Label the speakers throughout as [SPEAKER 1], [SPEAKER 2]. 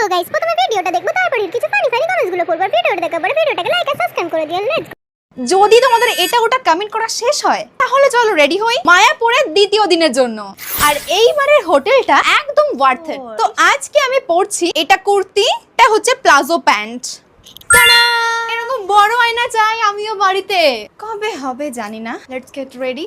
[SPEAKER 1] So guys, প্রথমে ভিডিওটা দেখবো, তারপর কিছু ফানি কমেন্টস গুলো পড়বো। ভিডিওটা দেখার পরে ভিডিওটাকে লাইক আর সাবস্ক্রাইব করে দিন। Let's go.
[SPEAKER 2] যদি তোমাদের এটা ওটা কমেন্ট করা শেষ হয় তাহলে চলো রেডি হই মায়াপুরের দ্বিতীয় দিনের জন্য। আর এইবারের হোটেলটা একদম ওয়ার্থ ইট। তো আজকে আমি পরছি এটা কুর্তি, এটা হচ্ছে প্লাজো প্যান্ট। এরকম বড় আয়না চাই আমিও বাড়িতে, কবে হবে জানি না। Let's get ready.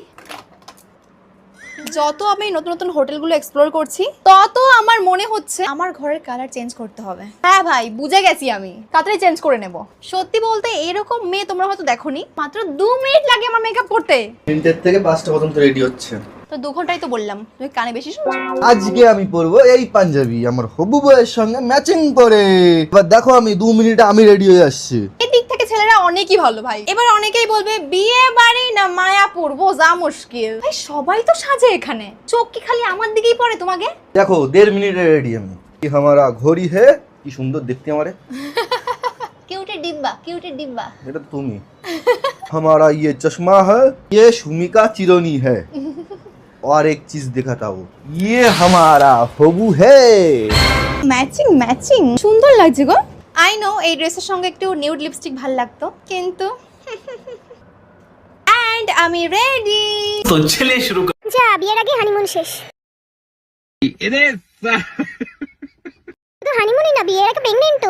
[SPEAKER 2] যত আমি নতুন নতুন হোটেলগুলো এক্সপ্লোর করছি তত আমার মনে হচ্ছে আমার ঘরের কালার চেঞ্জ করতে হবে। হ্যাঁ ভাই, বুঝে গেছি, আমি তাড়াতাড়ি চেঞ্জ করে নেব। সত্যি বলতে এরকম মেয়ে তোমরা হয়তো দেখোনি, মাত্র 2 মিনিট লাগে আমার মেকআপ করতে।
[SPEAKER 3] 3টা থেকে 5টা পর্যন্ত রেডি হচ্ছে।
[SPEAKER 2] তো 2 ঘন্টাই তো বললাম, তুমি কানে বেশি শুনছো।
[SPEAKER 3] আজকে আমি পরবো এই পাঞ্জাবি আমার হবু বউয়ের সঙ্গে ম্যাচিং করে। এবার দেখো আমি 2 মিনিটে আমি রেডি হয়ে আসছি।
[SPEAKER 2] এই দিক থেকে ছেলেরা অনেকই ভালো ভাই। এবার অনেকেই বলবে বিয়ে বাড়ি না মায়াপুর, বোঝা মুশকিল। ভাই সবাই তো সাজে এখানে, চোখ কি খালি আমার দিকেই পড়ে তোমাকে?
[SPEAKER 3] দেখো 1.5 মিনিটে রেডি আমি। কি हमारा ঘড়ি হে, কি সুন্দর দেখতে আমারে।
[SPEAKER 2] কিউটের ডিব্বা, কিউটের ডিব্বা।
[SPEAKER 3] এটা তো তুমি। हमारा ये चश्मा है, ये सुमिका चिरोनी है। और एक चीज दिखाता हूँ, ये हमारा हबू है।
[SPEAKER 2] ম্যাচিং ম্যাচিং সুন্দর লাগছে গো। আই নো এই ড্রেসের সঙ্গে একটু নিউড লিপস্টিক ভালো লাগতো, কিন্তু এন্ড আমি রেডি।
[SPEAKER 4] तो चलिए शुरू कर।
[SPEAKER 1] যা, বিয়ের আগে হানিমুন শেষ। তো হানিমুনই না, বিয়ের আগে প্রেগন্যান্ট।